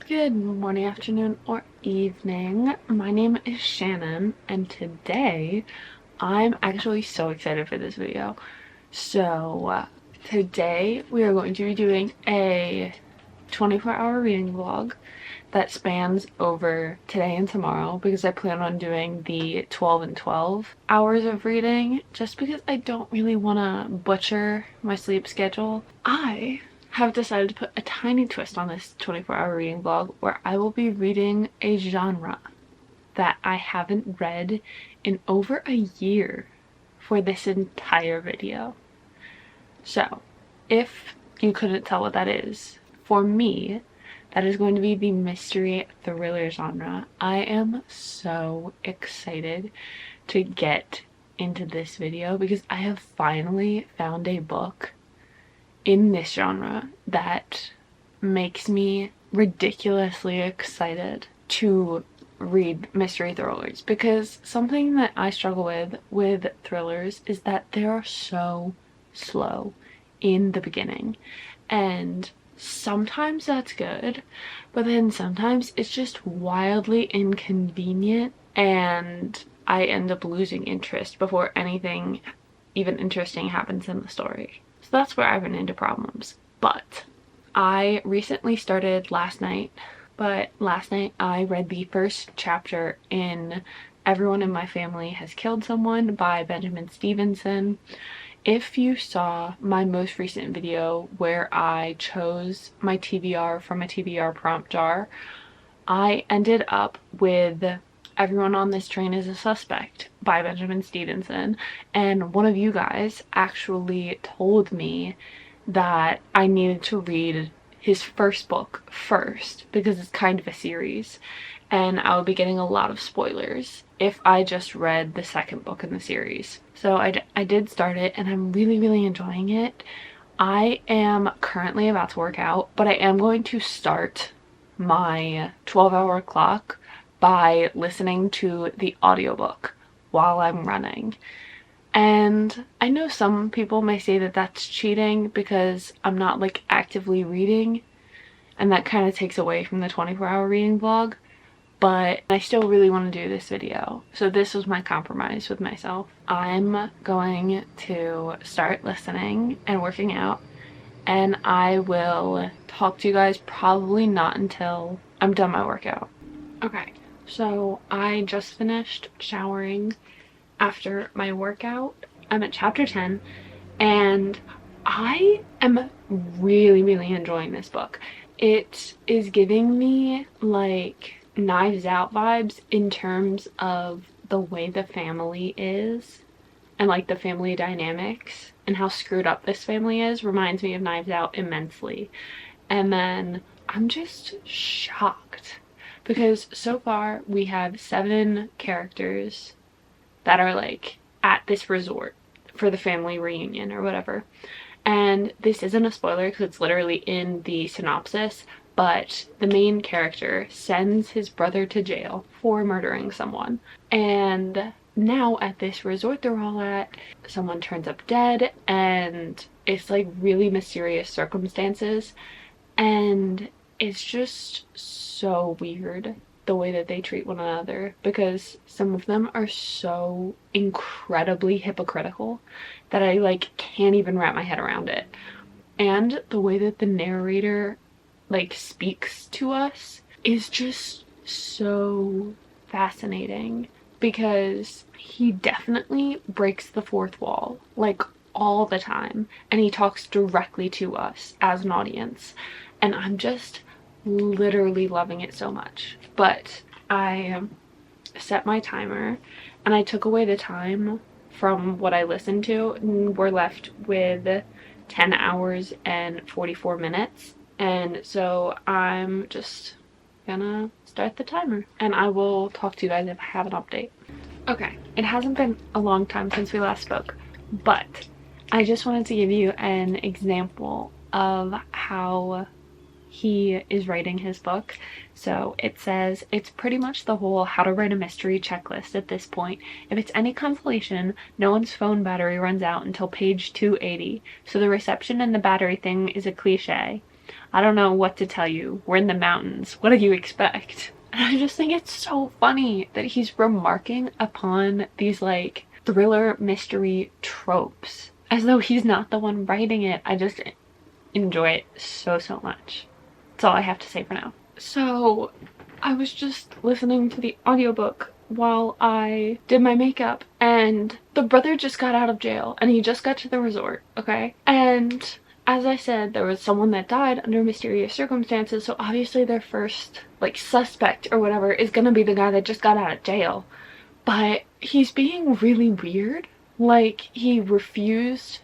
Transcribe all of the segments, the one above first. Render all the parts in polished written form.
Good morning, afternoon, or evening. My name is Shannon, and today I'm actually so excited for this video. Today we are going to be doing a 24-hour reading vlog that spans over today and tomorrow because I plan on doing the 12 and 12 hours of reading just because I don't really want to butcher my sleep schedule. I have decided to put a tiny twist on this 24-hour reading vlog where I will be reading a genre that I haven't read in over a year for this entire video. So, if you couldn't tell what that is, for me, that is going to be the mystery thriller genre. I am so excited to get into this video because I have finally found a book in this genre that makes me ridiculously excited to read mystery thrillers, because something that I struggle with thrillers is that they are so slow in the beginning, and sometimes that's good, but then sometimes it's just wildly inconvenient and I end up losing interest before anything even interesting happens in the story. So that's where I run into problems. But I recently started last night I read the first chapter in Everyone in My Family Has Killed Someone by Benjamin Stevenson. If you saw my most recent video where I chose my TBR from a TBR prompt jar, I ended up with Everyone on This Train is a Suspect by Benjamin Stevenson, and one of you guys actually told me that I needed to read his first book first because it's kind of a series and I would be getting a lot of spoilers if I just read the second book in the series. So I did start it and I'm really enjoying it. I am currently about to work out, but I am going to start my 12-hour clock by listening to the audiobook while I'm running. And I know some people may say that that's cheating because I'm not like actively reading, and that kind of takes away from the 24-hour reading vlog, but I still really want to do this video. So this was my compromise with myself. I'm going to start listening and working out, and I will talk to you guys probably not until I'm done my workout. Okay, so I just finished showering after my workout. I'm at chapter 10 and I am really enjoying this book. It is giving me like Knives Out vibes in terms of the way the family is and like the family dynamics, and how screwed up this family is reminds me of Knives Out immensely. And then I'm just shocked because so far we have 7 characters that are like at this resort for the family reunion or whatever. And this isn't a spoiler because it's literally in the synopsis, but the main character sends his brother to jail for murdering someone. And now at this resort they're all at, someone turns up dead and it's like really mysterious circumstances, and it's just so weird the way that they treat one another, because some of them are so incredibly hypocritical that I like can't even wrap my head around it. And the way that the narrator like speaks to us is just so fascinating, because he definitely breaks the fourth wall like all the time, and he talks directly to us as an audience, and I'm just literally loving it so much. But I set my timer and I took away the time from what I listened to, and we're left with 10 hours and 44 minutes. And so I'm just gonna start the timer and I will talk to you guys if I have an update. Okay, it hasn't been a long time since we last spoke, but I just wanted to give you an example of how he is writing his book. So it says, it's pretty much the whole how to write a mystery checklist at this point. If it's any consolation, no one's phone battery runs out until page 280, so the reception and the battery thing is a cliche. I don't know what to tell you. We're in the mountains. What do you expect? And I just think it's so funny that he's remarking upon these like thriller mystery tropes as though he's not the one writing it. I just enjoy it so much. That's all I have to say for now. So I was just listening to the audiobook while I did my makeup, and the brother just got out of jail and he just got to the resort, okay? And as I said, there was someone that died under mysterious circumstances, so obviously their first like suspect or whatever is gonna be the guy that just got out of jail. But he's being really weird. Like, he refused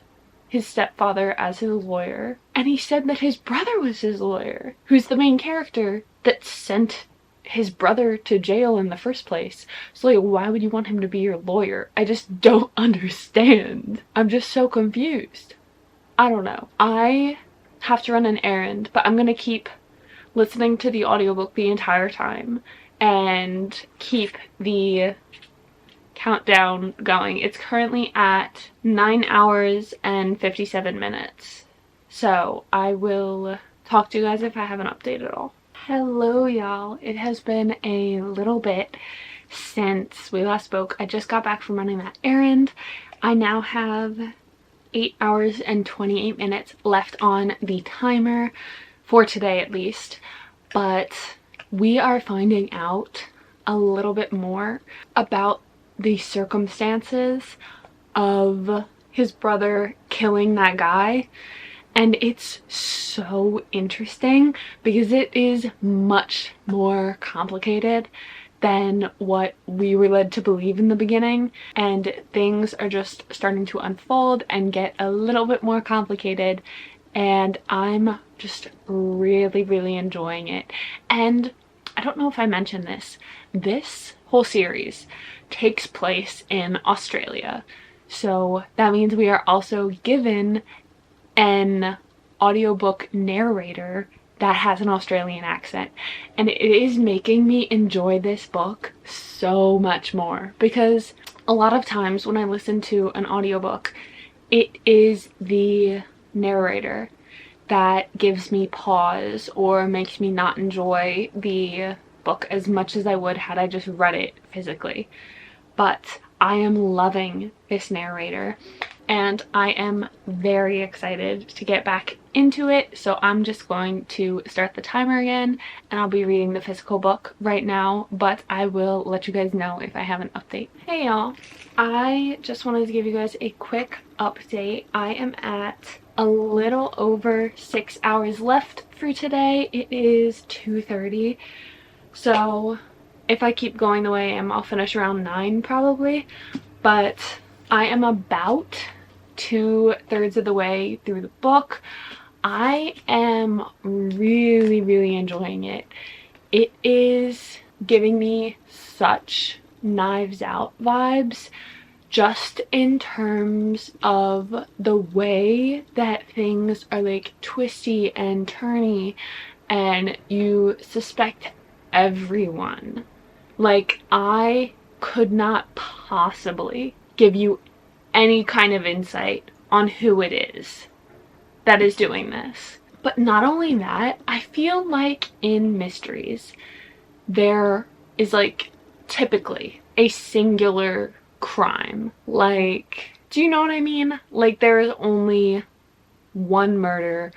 his stepfather as his lawyer, and he said that his brother was his lawyer, who's the main character that sent his brother to jail in the first place. So like, why would you want him to be your lawyer? I just don't understand. I'm just so confused. I don't know. I have to run an errand, but I'm gonna keep listening to the audiobook the entire time and keep the countdown going. It's currently at 9 hours and 57 minutes. So I will talk to you guys if I have an update at all. Hello y'all. It has been a little bit since we last spoke. I just got back from running that errand. I now have 8 hours and 28 minutes left on the timer for today at least, but we are finding out a little bit more about the circumstances of his brother killing that guy, and it's so interesting because it is much more complicated than what we were led to believe in the beginning, and things are just starting to unfold and get a little bit more complicated, and I'm just really enjoying it. And I don't know if I mentioned this whole series takes place in Australia, so that means we are also given an audiobook narrator that has an Australian accent, and it is making me enjoy this book so much more, because a lot of times when I listen to an audiobook, it is the narrator that gives me pause or makes me not enjoy the book as much as I would had I just read it physically. But I am loving this narrator, and I am very excited to get back into it, so I'm just going to start the timer again, and I'll be reading the physical book right now, but I will let you guys know if I have an update. Hey y'all, I just wanted to give you guys a quick update. I am at a little over 6 hours left for today. It is 2:30, so if I keep going the way I am, I'll finish around 9 probably, but I am about 2/3 of the way through the book. I am really enjoying it. It is giving me such Knives Out vibes, just in terms of the way that things are like twisty and turny, and you suspect everyone. Like, I could not possibly give you any kind of insight on who it is that is doing this. But not only that, I feel like in mysteries, there is like typically a singular crime. Like, do you know what I mean? Like, there is only one murder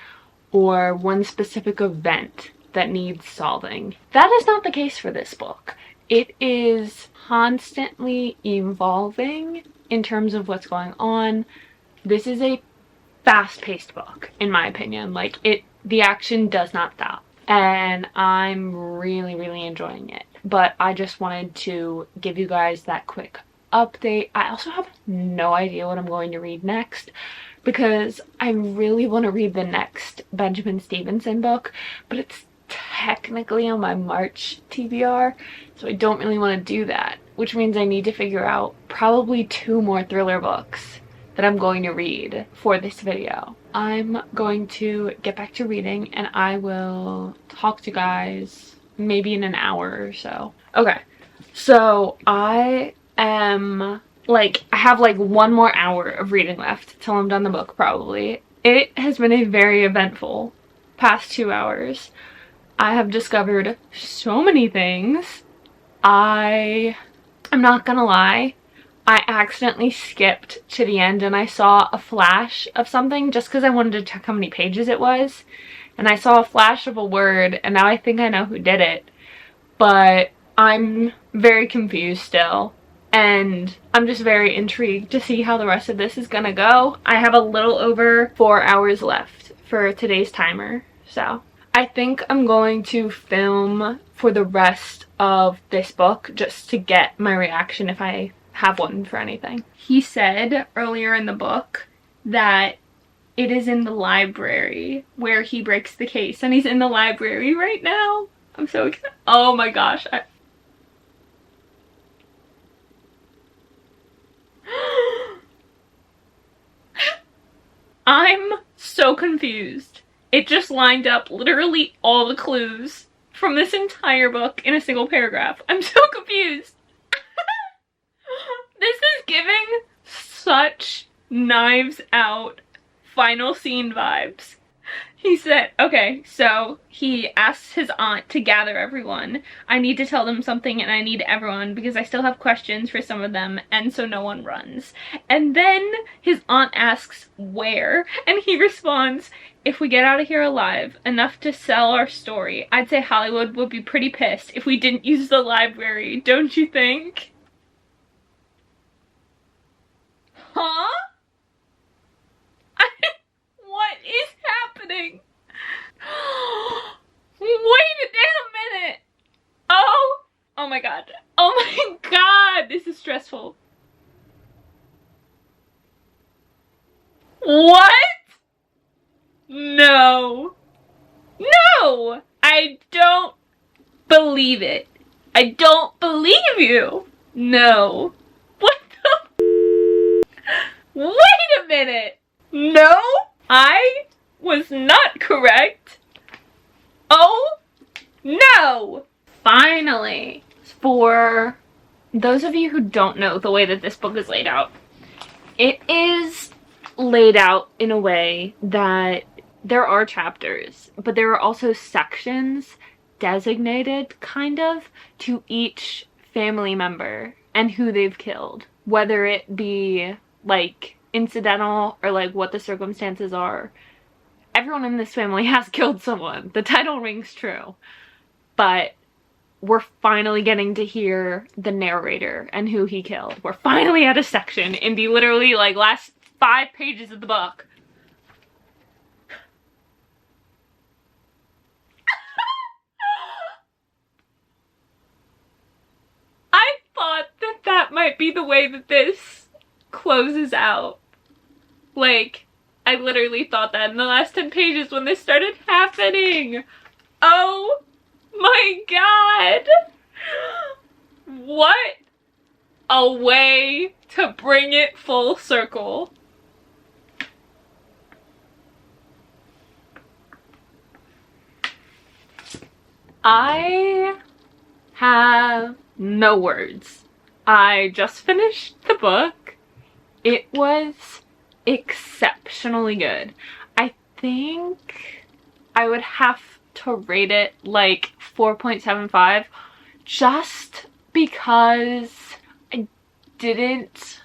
or one specific event that needs solving. That is not the case for this book. It is constantly evolving in terms of what's going on. This is a fast-paced book, in my opinion. Like, the action does not stop, and I'm really enjoying it. But I just wanted to give you guys that quick update. I also have no idea what I'm going to read next, because I really want to read the next Benjamin Stevenson book, but it's technically on my March TBR, so I don't really want to do that, which means I need to figure out probably 2 more thriller books that I'm going to read for this video. I'm going to get back to reading, and I will talk to you guys maybe in an hour or so. Okay, so I am like, I have like 1 more hour of reading left till I'm done the book probably. It has been a very eventful past 2 hours, I have discovered so many things. I'm not gonna lie, I accidentally skipped to the end and I saw a flash of something just because I wanted to check how many pages it was. And I saw a flash of a word and now I think I know who did it. But I'm very confused still. And I'm just very intrigued to see how the rest of this is gonna go. I have a little over 4 hours left for today's timer. So I think I'm going to film for the rest of this book just to get my reaction if I have one for anything. He said earlier in the book that it is in the library where he breaks the case, and he's in the library right now. I'm so excited. Oh my gosh. I'm so confused. It just lined up literally all the clues from this entire book in a single paragraph. I'm so confused. This is giving such Knives Out final scene vibes. He said, okay, so he asks his aunt to gather everyone. I need to tell them something and I need everyone because I still have questions for some of them, and so no one runs. And then his aunt asks where, and he responds, if we get out of here alive, enough to sell our story, I'd say Hollywood would be pretty pissed if we didn't use the library, don't you think? Huh? What is happening? Wait a damn minute. Oh my god. Oh my god, this is stressful. What? No. No! I don't believe it. I don't believe you. No. What the? Wait a minute. No, I was not correct. Oh, no. Finally, for those of you who don't know the way that this book is laid out, it is laid out in a way that there are chapters, but there are also sections designated kind of to each family member and who they've killed, whether it be like incidental or like what the circumstances are. Everyone in this family has killed someone. The title rings true. But we're finally getting to hear the narrator and who he killed. We're finally at a section in the literally like last 5 pages of the book. I thought that that might be the way that this closes out. Like, I literally thought that in the last 10 pages when this started happening. Oh my god! What a way to bring it full circle. I have no words. I just finished the book. It was exceptionally good. I think I would have to rate it like 4.75 just because I didn't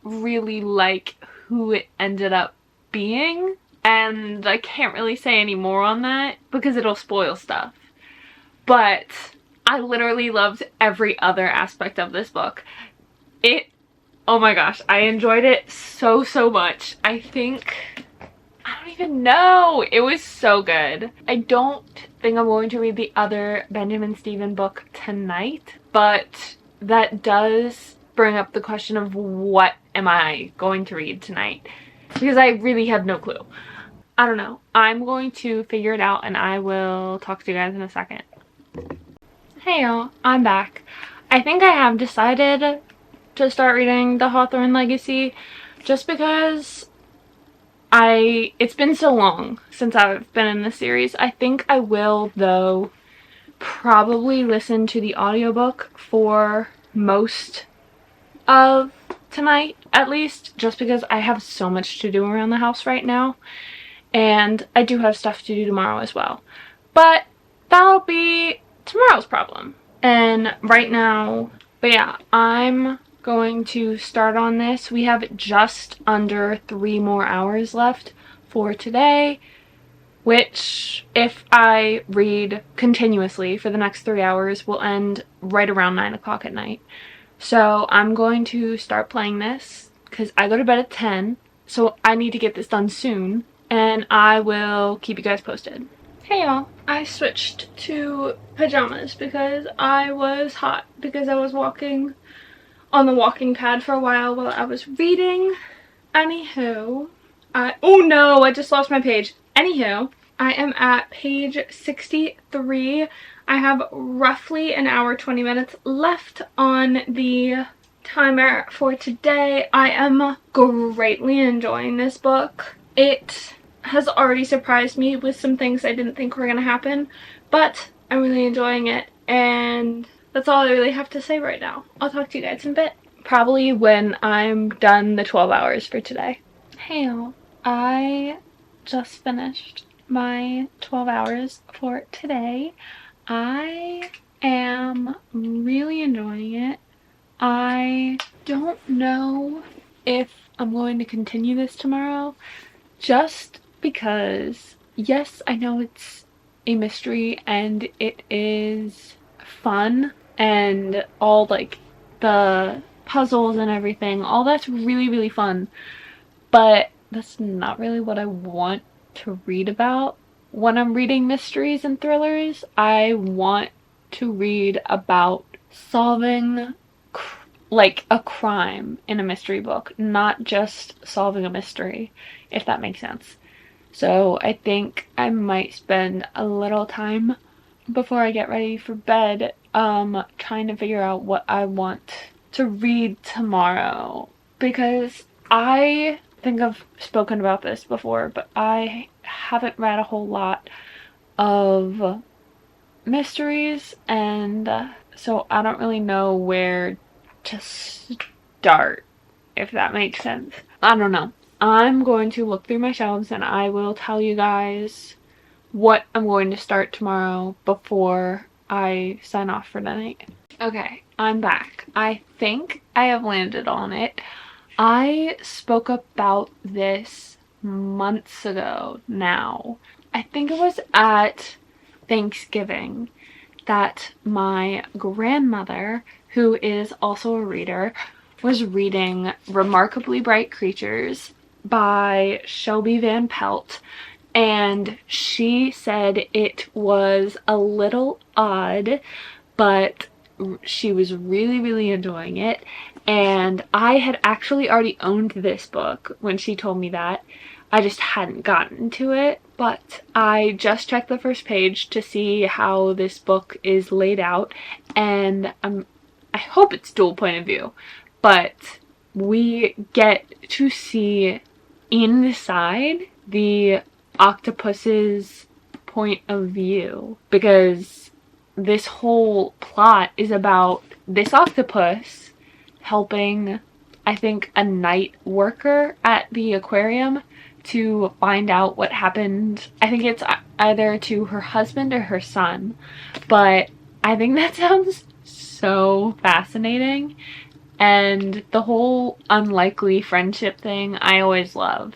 really like who it ended up being, and I can't really say any more on that because it'll spoil stuff. But I literally loved every other aspect of this book. Oh my gosh, I enjoyed it so much. I don't even know. It was so good. I don't think I'm going to read the other Benjamin Steven book tonight, but that does bring up the question of what am I going to read tonight? Because I really have no clue. I don't know. I'm going to figure it out and I will talk to you guys in a second. Hey y'all, I'm back. I think I have decided to start reading the Hawthorne Legacy just because it's been so long since I've been in the series. I think I will, though, probably listen to the audiobook for most of tonight, at least, just because I have so much to do around the house right now. and I do have stuff to do tomorrow as well. But that'll be tomorrow's problem. And right now, but yeah, I'm going to start on this. We have just under 3 more hours left for today, which, if I read continuously for the next 3 hours, will end right around 9 o'clock at night. So I'm going to start playing this because I go to bed at 10, so I need to get this done soon, and I will keep you guys posted. Hey y'all, I switched to pajamas because I was hot because I was walking on the walking pad for a while I was reading. Anywho, oh no, I just lost my page. Anywho, I am at page 63. I have roughly an hour 20 minutes left on the timer for today. I am greatly enjoying this book. It has already surprised me with some things I didn't think were going to happen, but I'm really enjoying it, and that's all I really have to say right now. I'll talk to you guys in a bit. Probably when I'm done the 12 hours for today. Hey y'all, I just finished my 12 hours for today. I am really enjoying it. I don't know if I'm going to continue this tomorrow, just because, yes, I know it's a mystery and it is fun, and all like the puzzles and everything, all that's really, really fun, but that's not really what I want to read about. When I'm reading mysteries and thrillers, I want to read about solving like a crime in a mystery book, not just solving a mystery, if that makes sense. So I think I might spend a little time before I get ready for bed trying to figure out what I want to read tomorrow, because I think I've spoken about this before, but I haven't read a whole lot of mysteries, and so I don't really know where to start, if that makes sense. I don't know. I'm going to look through my shelves and I will tell you guys what I'm going to start tomorrow before I sign off for the night. Okay, I'm back. I think I have landed on it. I spoke about this months ago now. I think it was at Thanksgiving that my grandmother, who is also a reader, was reading Remarkably Bright Creatures by Shelby Van Pelt, and she said it was a little odd, but she was really, really enjoying it. And I had actually already owned this book when she told me that. I just hadn't gotten to it, but I just checked the first page to see how this book is laid out, and I hope it's dual point of view, but we get to see inside the octopus's point of view, because this whole plot is about this octopus helping, I think, a night worker at the aquarium to find out what happened. I think it's either to her husband or her son, but I think that sounds so fascinating, and the whole unlikely friendship thing I always love,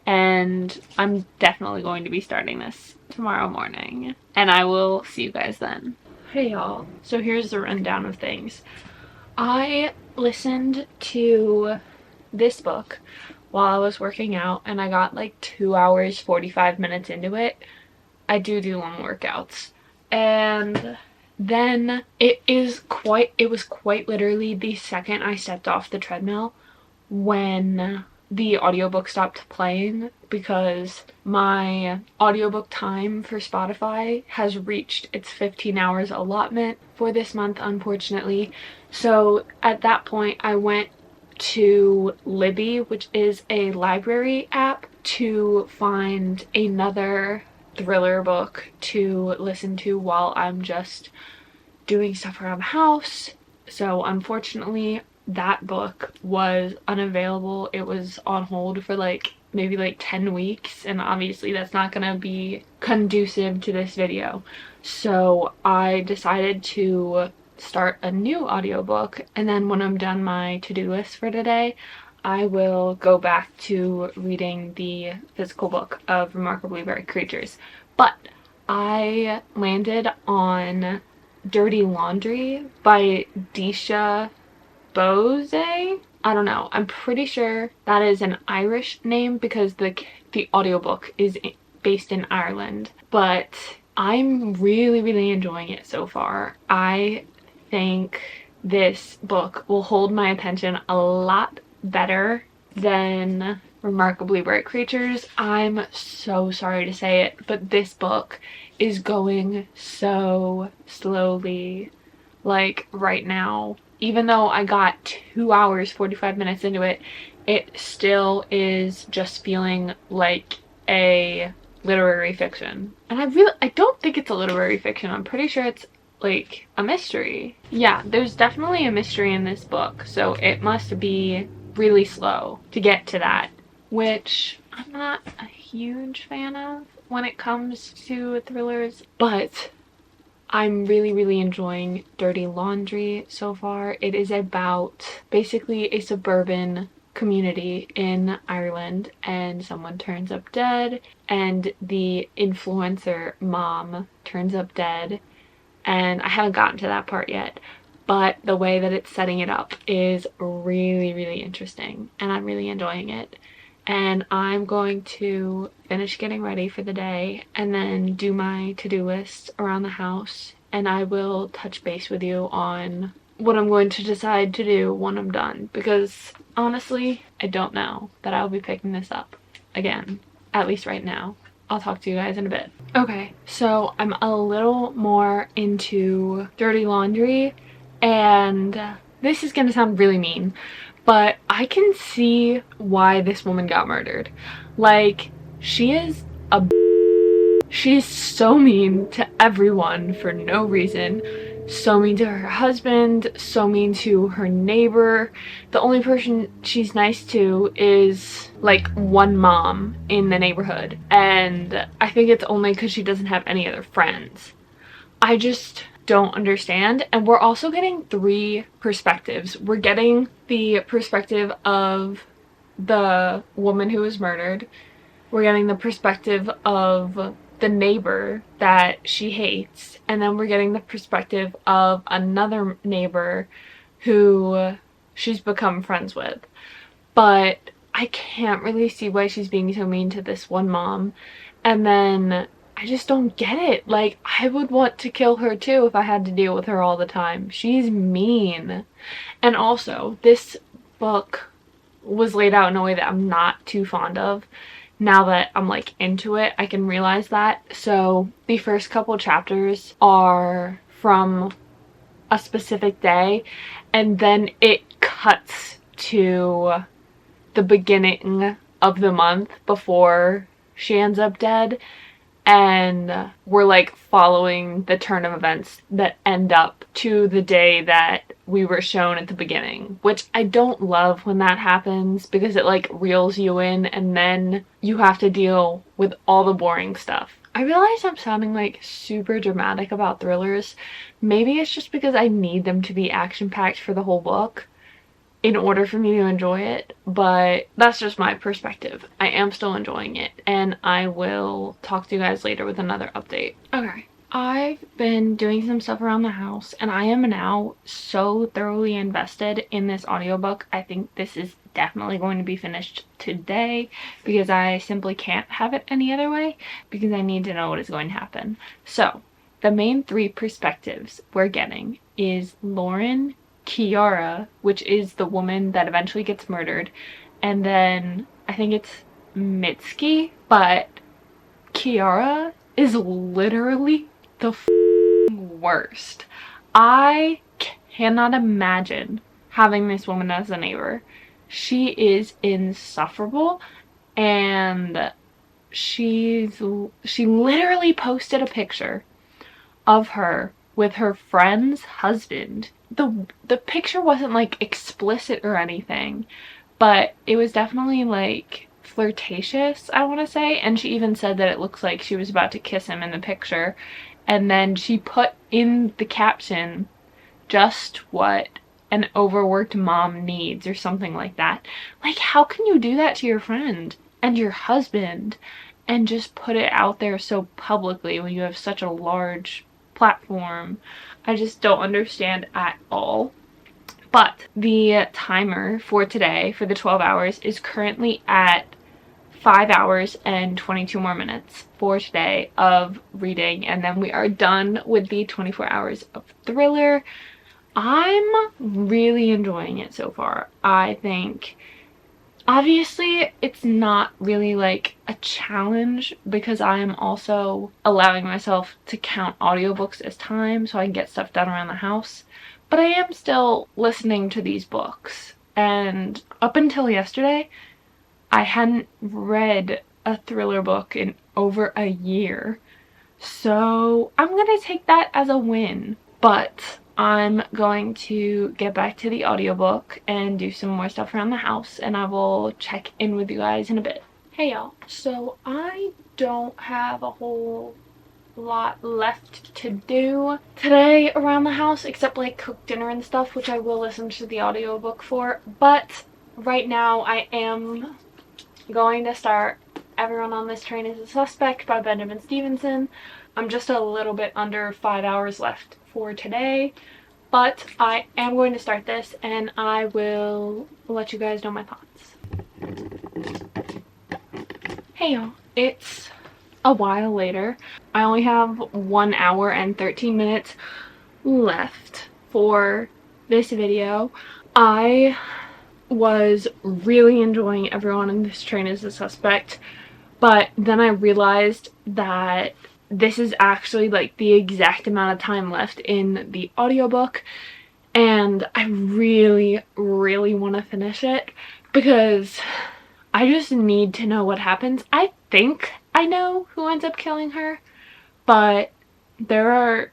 and I'm definitely going to be starting this tomorrow morning, and I will see you guys then. Hey y'all, so here's the rundown of things. I listened to this book while I was working out, and I got like 2 hours 45 minutes into it. I do long workouts, and then it was quite literally the second I stepped off the treadmill when the audiobook stopped playing, because my audiobook time for Spotify has reached its 15 hours allotment for this month, unfortunately. So at that point I went to Libby, which is a library app, to find another thriller book to listen to while I'm just doing stuff around the house. So unfortunately that book was unavailable. It was on hold for like maybe like 10 weeks, and obviously that's not gonna be conducive to this video. So I decided to start a new audiobook, and then when I'm done my to-do list for today, I will go back to reading the physical book of Remarkably Rare Creatures. But I landed on Dirty Laundry by Disha Bose. I don't know. I'm pretty sure that is an Irish name because the audiobook is based in Ireland. But I'm really enjoying it so far. I think this book will hold my attention a lot better than Remarkably Bright Creatures. I'm so sorry to say it, but this book is going so slowly. Like right now, even though I got 2 hours 45 minutes into it, it still is just feeling like a literary fiction. And I don't think it's a literary fiction. I'm pretty sure it's like a mystery. Yeah, there's definitely a mystery in this book, so it must be really slow to get to that, which I'm not a huge fan of when it comes to thrillers, but I'm really enjoying Dirty Laundry so far. It is about basically a suburban community in Ireland, and someone turns up dead, and the influencer mom turns up dead, and I haven't gotten to that part yet, but the way that it's setting it up is really interesting, and I'm really enjoying it. And I'm going to finish getting ready for the day and then do my to-do list around the house, and I will touch base with you on what I'm going to decide to do when I'm done, because honestly, I don't know that I'll be picking this up again, at least right now. I'll talk to you guys in a bit. Okay, so I'm a little more into Dirty Laundry, and this is gonna sound really mean, but I can see why this woman got murdered. Like, she's so mean to everyone for no reason. So mean to her husband, so mean to her neighbor. The only person she's nice to is like one mom in the neighborhood, and I think it's only because she doesn't have any other friends. I just don't understand. And we're also getting 3 perspectives. We're getting the perspective of the woman who was murdered. We're getting the perspective of the neighbor that she hates, and then we're getting the perspective of another neighbor who she's become friends with. But I can't really see why she's being so mean to this one mom, and then I just don't get it. Like, I would want to kill her too if I had to deal with her all the time. She's mean. And also, this book was laid out in a way that I'm not too fond of. Now that I'm like into it, I can realize that. So the first couple chapters are from a specific day, and then it cuts to the beginning of the month before she ends up dead, and we're like following the turn of events that end up to the day that we were shown at the beginning, which I don't love when that happens, because it like reels you in and then you have to deal with all the boring stuff. I realize I'm sounding like super dramatic about thrillers. Maybe it's just because I need them to be action-packed for the whole book in order for me to enjoy it, but that's just my perspective. I am still enjoying it, and I will talk to you guys later with another update. Okay, I've been doing some stuff around the house, and I am now so thoroughly invested in this audiobook. I think this is definitely going to be finished today, because I simply can't have it any other way, because I need to know what is going to happen. So, the main 3 perspectives we're getting is Lauren, Kiara, which is the woman that eventually gets murdered, and then I think it's Mitski, but Kiara is literally the worst. I cannot imagine having this woman as a neighbor. She is insufferable, and she literally posted a picture of her with her friend's husband. The picture wasn't like explicit or anything, but it was definitely like flirtatious, I want to say, and she even said that it looks like she was about to kiss him in the picture. And then she put in the caption, just what an overworked mom needs, or something like that. Like, how can you do that to your friend and your husband and just put it out there so publicly when you have such a large platform? I just don't understand at all. But the timer for today, for the 12 hours, is currently at 5 hours and 22 more minutes for today of reading, and then we are done with the 24 hours of thriller. I'm really enjoying it so far. I think obviously it's not really like a challenge because I am also allowing myself to count audiobooks as time so I can get stuff done around the house, but I am still listening to these books. And up until yesterday, I hadn't read a thriller book in over a year, so I'm gonna take that as a win. But I'm going to get back to the audiobook and do some more stuff around the house, and I will check in with you guys in a bit. Hey y'all, so I don't have a whole lot left to do today around the house except like cook dinner and stuff, which I will listen to the audiobook for. But right now I am going to start Everyone on This Train is a Suspect by Benjamin Stevenson. I'm just a little bit under 5 hours left for today, but I am going to start this and I will let you guys know my thoughts. Hey y'all, it's a while later. I only have 1 hour and 13 minutes left for this video. I was really enjoying Everyone on This Train is a Suspect, but then I realized that this is actually like the exact amount of time left in the audiobook, and I really want to finish it because I just need to know what happens. I think I know who ends up killing her, but there are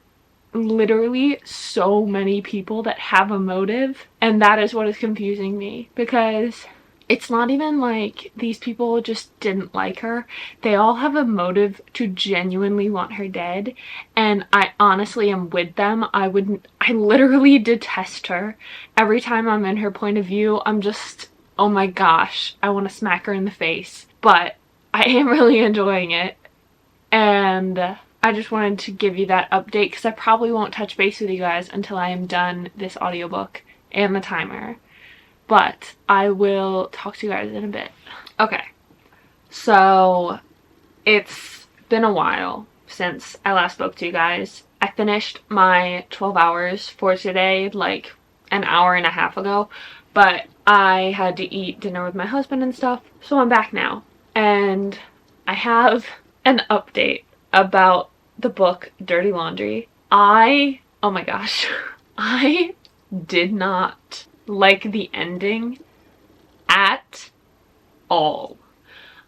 literally so many people that have a motive, and that is what is confusing me, because it's not even like these people just didn't like her. They all have a motive to genuinely want her dead, and I honestly am with them. I literally detest her. Every time I'm in her point of view, I'm just, oh my gosh, I want to smack her in the face. But I am really enjoying it, and I just wanted to give you that update because I probably won't touch base with you guys until I am done this audiobook and the timer. But I will talk to you guys in a bit. Okay, so it's been a while since I last spoke to you guys. I finished my 12 hours for today like an hour and a half ago, but I had to eat dinner with my husband and stuff, so I'm back now. And I have an update about the book Dirty Laundry. Oh my gosh, I did not like the ending at all.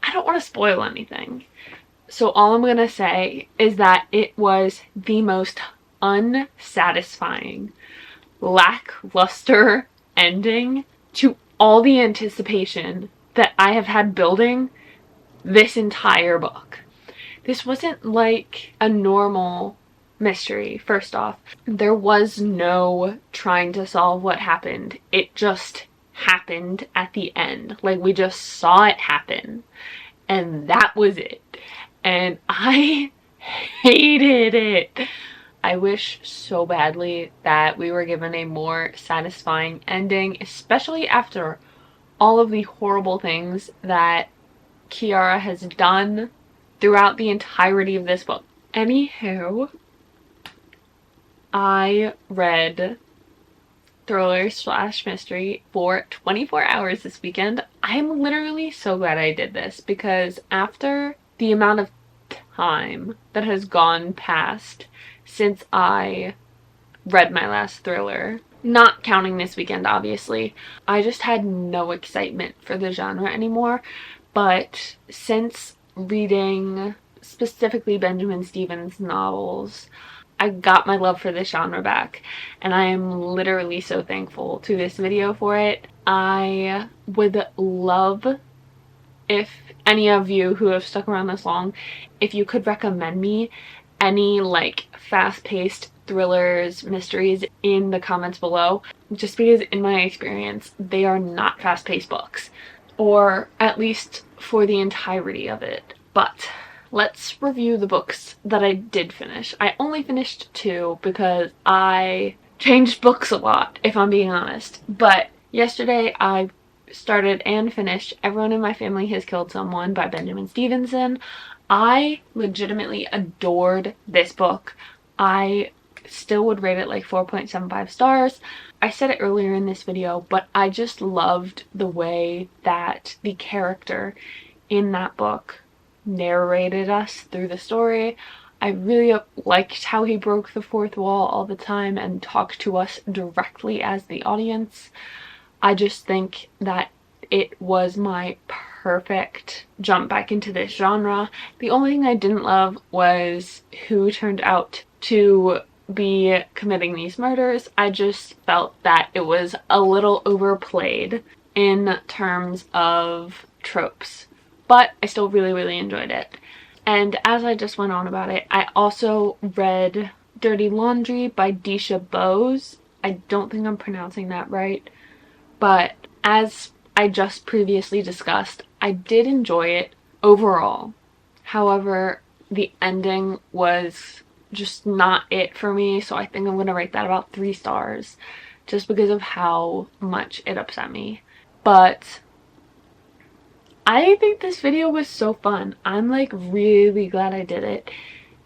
I don't want to spoil anything, so all I'm gonna say is that it was the most unsatisfying, lackluster ending to all the anticipation that I have had building this entire book. This wasn't like a normal mystery. First off, there was no trying to solve what happened. It just happened at the end. Like, we just saw it happen, and that was it. And I hated it. I wish so badly that we were given a more satisfying ending, especially after all of the horrible things that Kiara has done throughout the entirety of this book. Anywho, I read thriller slash mystery for 24 hours this weekend. I'm literally so glad I did this because after the amount of time that has gone past since I read my last thriller, not counting this weekend obviously, I just had no excitement for the genre anymore. But since reading specifically Benjamin Stevenson novels, I got my love for this genre back, and I am literally so thankful to this video for it. I would love if any of you who have stuck around this long, if you could recommend me any like fast-paced thrillers, mysteries in the comments below, just because in my experience they are not fast-paced books, or at least for the entirety of it. But let's review the books that I did finish. I only finished 2 because I changed books a lot, if I'm being honest. But yesterday I started and finished Everyone in My Family Has Killed Someone by Benjamin Stevenson. I legitimately adored this book. I still would rate it like 4.75 stars. I said it earlier in this video, but I just loved the way that the character in that book narrated us through the story. I really liked how he broke the fourth wall all the time and talked to us directly as the audience. I just think that it was my perfect jump back into this genre. The only thing I didn't love was who turned out to be committing these murders. I just felt that it was a little overplayed in terms of tropes, but I still really enjoyed it. And as I just went on about it, I also read Dirty Laundry by Disha Bose. I don't think I'm pronouncing that right, but as I just previously discussed, I did enjoy it overall. However, the ending was just not it for me, so I think I'm gonna rate that about 3 stars just because of how much it upset me. But I think this video was so fun. I'm like really glad I did it.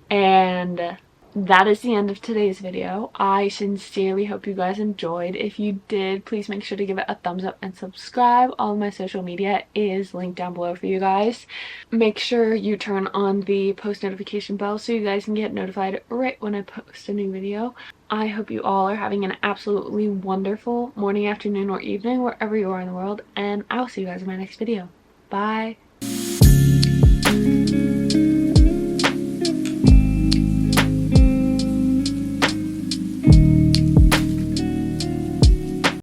And that is the end of today's video. I sincerely hope you guys enjoyed. If you did, please make sure to give it a thumbs up and subscribe. All of my social media is linked down below for you guys. Make sure you turn on the post notification bell so you guys can get notified right when I post a new video. I hope you all are having an absolutely wonderful morning, afternoon, or evening wherever you are in the world, and I will see you guys in my next video. Bye!